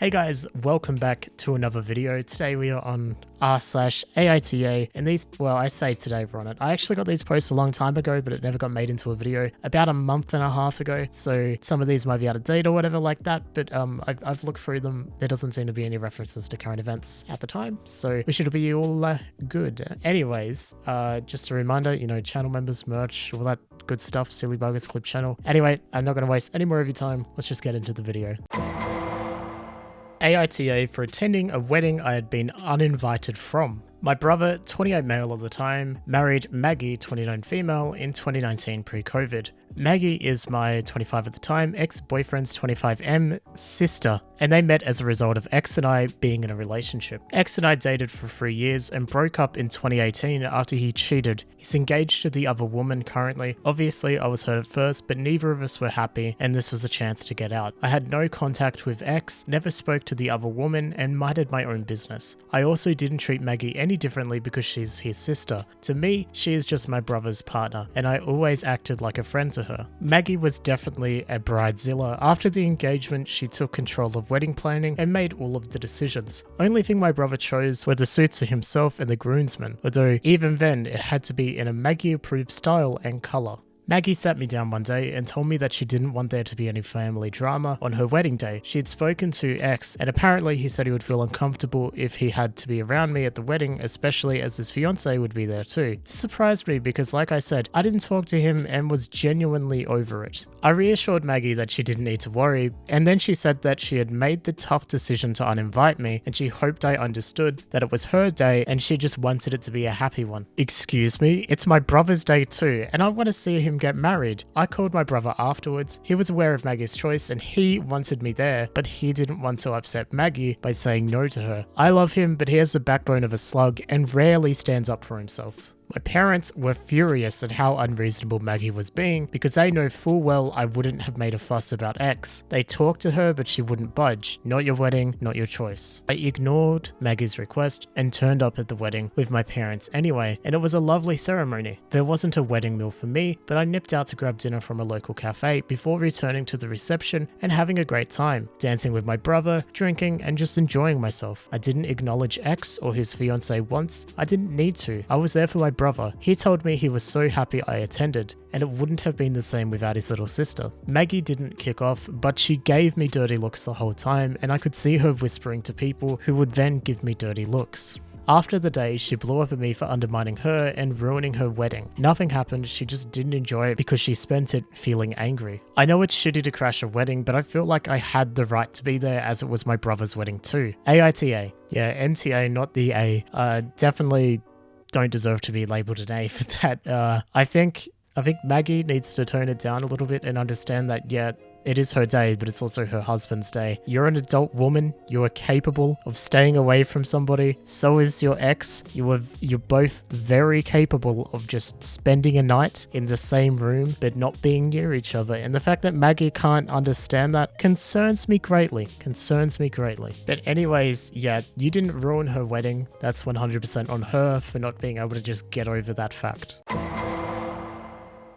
Hey guys, welcome back to another video. Today we are on r/AITA, and I say today we're on it. I actually got these posts a long time ago, but it never got made into a video about a month and a half ago, so some of these might be out of date or whatever like that, but I've looked through them. There doesn't seem to be any references to current events at the time, so we should be all good. Anyways, just a reminder, channel members, merch, all that good stuff, Silly Buggers Clip channel. Anyway, I'm not going to waste any more of your time. Let's just get into the video. AITA for attending a wedding I had been uninvited from. My brother, 28 male at the time, married Maggie, 29 female, in 2019 pre-COVID. Maggie is my 25 at the time ex-boyfriend's 25M sister, and they met as a result of X and I being in a relationship. X and I dated for 3 years and broke up in 2018 after he cheated. He's engaged to the other woman currently. Obviously, I was hurt at first, but neither of us were happy, and this was a chance to get out. I had no contact with X, never spoke to the other woman, and minded my own business. I also didn't treat Maggie any differently because she's his sister. To me, she is just my brother's partner, and I always acted like a friend to her. Maggie was definitely a bridezilla. After the engagement, she took control of wedding planning and made all of the decisions. Only thing my brother chose were the suits for himself and the groomsmen, although even then it had to be in a Maggie-approved style and colour. Maggie sat me down one day and told me that she didn't want there to be any family drama on her wedding day. She had spoken to X, and apparently he said he would feel uncomfortable if he had to be around me at the wedding, especially as his fiancée would be there too. This surprised me because, like I said, I didn't talk to him and was genuinely over it. I reassured Maggie that she didn't need to worry, and then she said that she had made the tough decision to uninvite me, and she hoped I understood that it was her day and she just wanted it to be a happy one. Excuse me, it's my brother's day too, and I want to see him get married. I called my brother afterwards. He was aware of Maggie's choice and he wanted me there, but he didn't want to upset Maggie by saying no to her. I love him, but he has the backbone of a slug and rarely stands up for himself. My parents were furious at how unreasonable Maggie was being because they know full well I wouldn't have made a fuss about X. They talked to her, but she wouldn't budge. Not your wedding, not your choice. I ignored Maggie's request and turned up at the wedding with my parents anyway, and it was a lovely ceremony. There wasn't a wedding meal for me, but I nipped out to grab dinner from a local cafe before returning to the reception and having a great time, dancing with my brother, drinking, and just enjoying myself. I didn't acknowledge X or his fiancée once. I didn't need to. I was there for my brother. He told me he was so happy I attended, and it wouldn't have been the same without his little sister. Maggie didn't kick off, but she gave me dirty looks the whole time, and I could see her whispering to people who would then give me dirty looks. After the day, she blew up at me for undermining her and ruining her wedding. Nothing happened, she just didn't enjoy it because she spent it feeling angry. I know it's shitty to crash a wedding, but I feel like I had the right to be there as it was my brother's wedding too. AITA. Yeah, NTA, not the A. Definitely don't deserve to be labeled an A for that. I think Maggie needs to tone it down a little bit and understand that, yeah, it is her day, but it's also her husband's day. You're an adult woman. You are capable of staying away from somebody. So is your ex. You're both very capable of just spending a night in the same room, but not being near each other. And the fact that Maggie can't understand that concerns me greatly. But anyways, yeah, you didn't ruin her wedding. That's 100% on her for not being able to just get over that fact.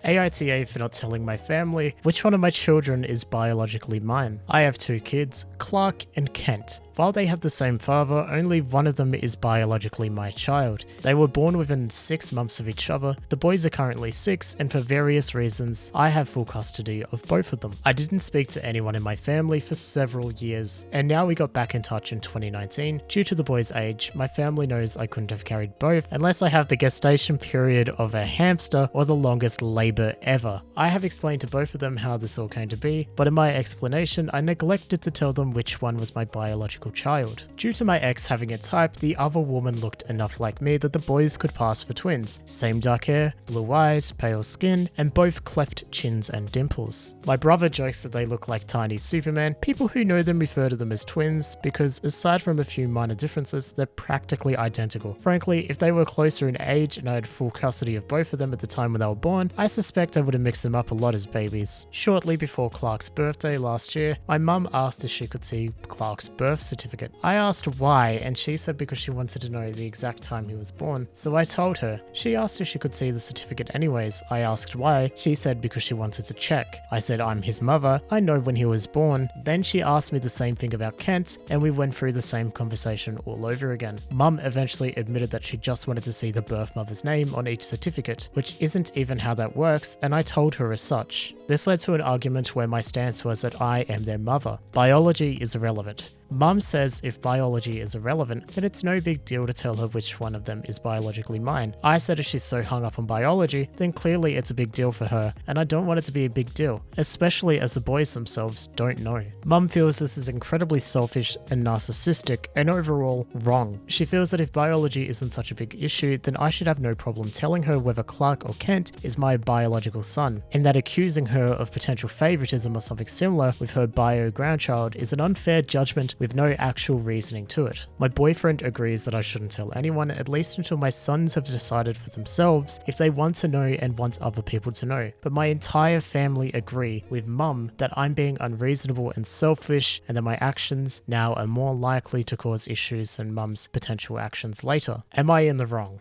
AITA for not telling my family which one of my children is biologically mine. I have 2 kids, Clark and Kent. While they have the same father, only one of them is biologically my child. They were born within 6 months of each other. The boys are currently 6, and for various reasons, I have full custody of both of them. I didn't speak to anyone in my family for several years, and now we got back in touch in 2019. Due to the boys' age, my family knows I couldn't have carried both unless I have the gestation period of a hamster or the longest labor ever. I have explained to both of them how this all came to be, but in my explanation, I neglected to tell them which one was my biological child. Due to my ex having a type, the other woman looked enough like me that the boys could pass for twins. Same dark hair, blue eyes, pale skin, and both cleft chins and dimples. My brother jokes that they look like tiny Superman. People who know them refer to them as twins because aside from a few minor differences, they're practically identical. Frankly, if they were closer in age and I had full custody of both of them at the time when they were born, I suspect I would have mixed them up a lot as babies. Shortly before Clark's birthday last year, my mum asked if she could see Clark's birth certificate certificate. I asked why, and she said because she wanted to know the exact time he was born, so I told her. She asked if she could see the certificate anyways. I asked why. She said because she wanted to check. I said I'm his mother, I know when he was born. Then she asked me the same thing about Kent, and we went through the same conversation all over again. Mum eventually admitted that she just wanted to see the birth mother's name on each certificate, which isn't even how that works, and I told her as such. This led to an argument where my stance was that I am their mother. Biology is irrelevant. Mum says if biology is irrelevant, then it's no big deal to tell her which one of them is biologically mine. I said if she's so hung up on biology, then clearly it's a big deal for her, and I don't want it to be a big deal, especially as the boys themselves don't know. Mum feels this is incredibly selfish and narcissistic, and overall wrong. She feels that if biology isn't such a big issue, then I should have no problem telling her whether Clark or Kent is my biological son, and that accusing her of potential favoritism or something similar with her bio grandchild is an unfair judgment with no actual reasoning to it. My boyfriend agrees that I shouldn't tell anyone, at least until my sons have decided for themselves if they want to know and want other people to know. But my entire family agree with Mum that I'm being unreasonable and selfish, and that my actions now are more likely to cause issues than Mum's potential actions later. Am I in the wrong?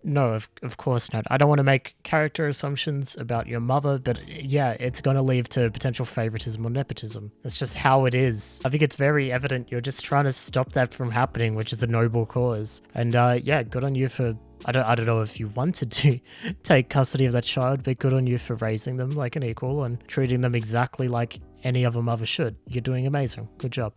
No, of course not. I don't want to make character assumptions about your mother, but yeah, it's going to lead to potential favoritism or nepotism. That's just how it is. I think it's very evident you're just trying to stop that from happening, which is a noble cause. And yeah, good on you for... I don't know if you wanted to take custody of that child, but good on you for raising them like an equal and treating them exactly like any other mother should. You're doing amazing. Good job.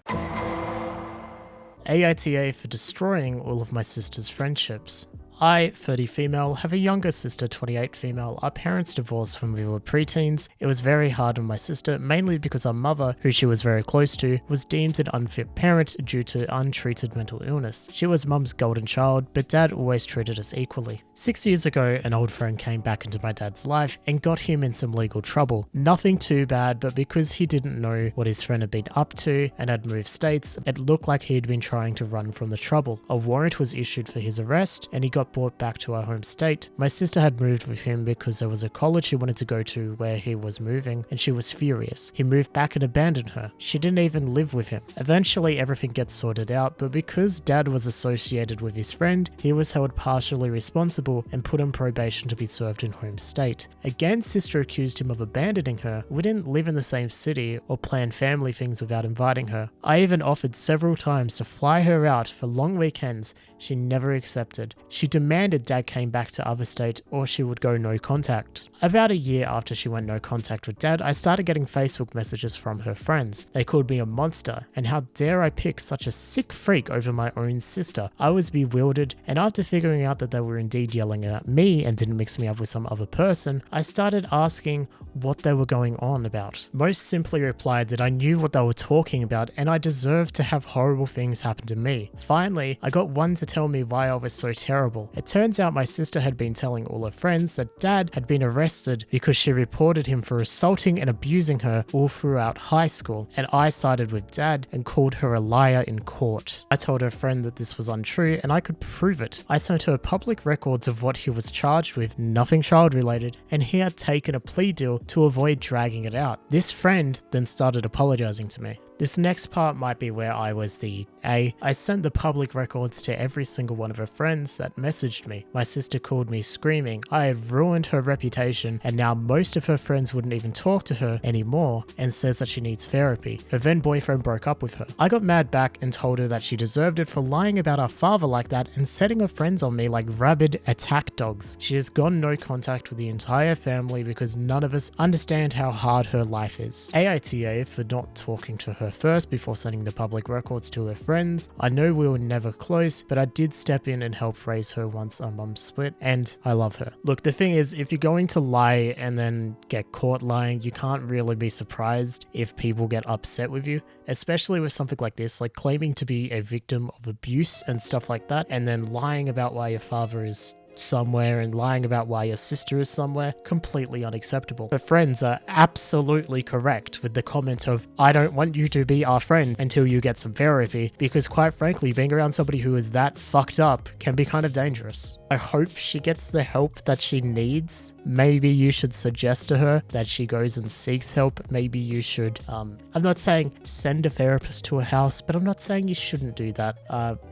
AITA for destroying all of my sister's friendships. I, 30 female, have a younger sister, 28 female. Our parents divorced when we were preteens. It was very hard on my sister, mainly because our mother, who she was very close to, was deemed an unfit parent due to untreated mental illness. She was Mum's golden child, but Dad always treated us equally. 6 years ago, an old friend came back into my dad's life and got him in some legal trouble. Nothing too bad, but because he didn't know what his friend had been up to and had moved states, it looked like he'd been trying to run from the trouble. A warrant was issued for his arrest, and he got brought back to our home state. My sister had moved with him because there was a college she wanted to go to where he was moving, and she was furious. He moved back and abandoned her. She didn't even live with him. Eventually everything gets sorted out, but because Dad was associated with his friend, he was held partially responsible and put on probation to be served in home state. Again, sister accused him of abandoning her. We didn't live in the same city or plan family things without inviting her. I even offered several times to fly her out for long weekends. She never accepted. She demanded Dad came back to other state or she would go no contact. About a year after she went no contact with Dad, I started getting Facebook messages from her friends. They called me a monster, and how dare I pick such a sick freak over my own sister. I was bewildered, and after figuring out that they were indeed yelling at me and didn't mix me up with some other person, I started asking what they were going on about. Most simply replied that I knew what they were talking about and I deserved to have horrible things happen to me. Finally, I got one to tell me why I was so terrible. It turns out my sister had been telling all her friends that Dad had been arrested because she reported him for assaulting and abusing her all throughout high school, and I sided with Dad and called her a liar in court. I told her friend that this was untrue and I could prove it. I sent her public records of what he was charged with, nothing child related, and he had taken a plea deal to avoid dragging it out. This friend then started apologizing to me. This next part might be where I was the A. I sent the public records to every single one of her friends that messaged me. My sister called me screaming. I had ruined her reputation, and now most of her friends wouldn't even talk to her anymore and says that she needs therapy. Her then boyfriend broke up with her. I got mad back and told her that she deserved it for lying about our father like that and setting her friends on me like rabid attack dogs. She has gone no contact with the entire family because none of us understand how hard her life is. AITA for not talking to her first before sending the public records to her friends. I know we were never close, but I did step in and help raise her once our mum split, and I love her. Look, the thing is, if you're going to lie and then get caught lying, you can't really be surprised if people get upset with you, especially with something like this, like claiming to be a victim of abuse and stuff like that, and then lying about why your father is somewhere and lying about why your sister is somewhere, completely unacceptable. The friends are absolutely correct with the comment of, I don't want you to be our friend until you get some therapy, because quite frankly, being around somebody who is that fucked up can be kind of dangerous. I hope she gets the help that she needs. Maybe you should suggest to her that she goes and seeks help. Maybe you should, I'm not saying send a therapist to a house, but I'm not saying you shouldn't do that.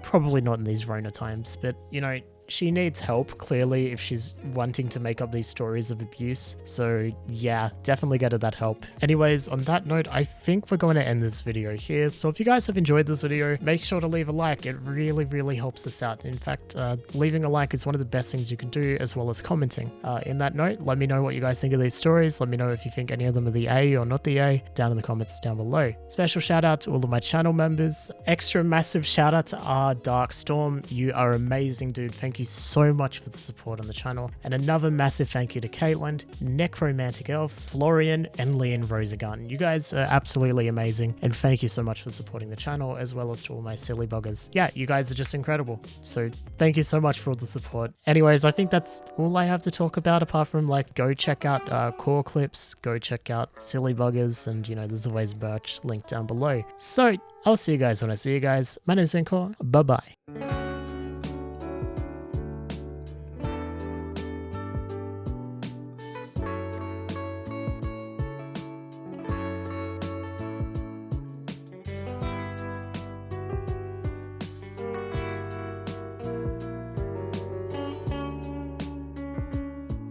Probably not in these Rona times, but you know, she needs help, clearly, if she's wanting to make up these stories of abuse. So yeah, definitely get her that help. Anyways, on that note, I think we're going to end this video here. So if you guys have enjoyed this video, make sure to leave a like. It really, really helps us out. In fact, leaving a like is one of the best things you can do, as well as commenting. In that note, let me know what you guys think of these stories. Let me know if you think any of them are the A or not the A down in the comments down below. Special shout out to all of my channel members. Extra massive shout out to R Dark Storm. You are amazing, dude. Thank you so much for the support on the channel. And another massive thank you to Caitlin, Necromantic Elf, Florian, and Leon Rosagun. You guys are absolutely amazing, and thank you so much for supporting the channel, as well as to all my silly buggers. Yeah, you guys are just incredible. So thank you so much for all the support. Anyways, I think that's all I have to talk about, apart from like, go check out core clips, go check out silly buggers, and you know, there's always merch linked down below. So I'll see you guys when I see you guys. My name's Vincor. Bye bye.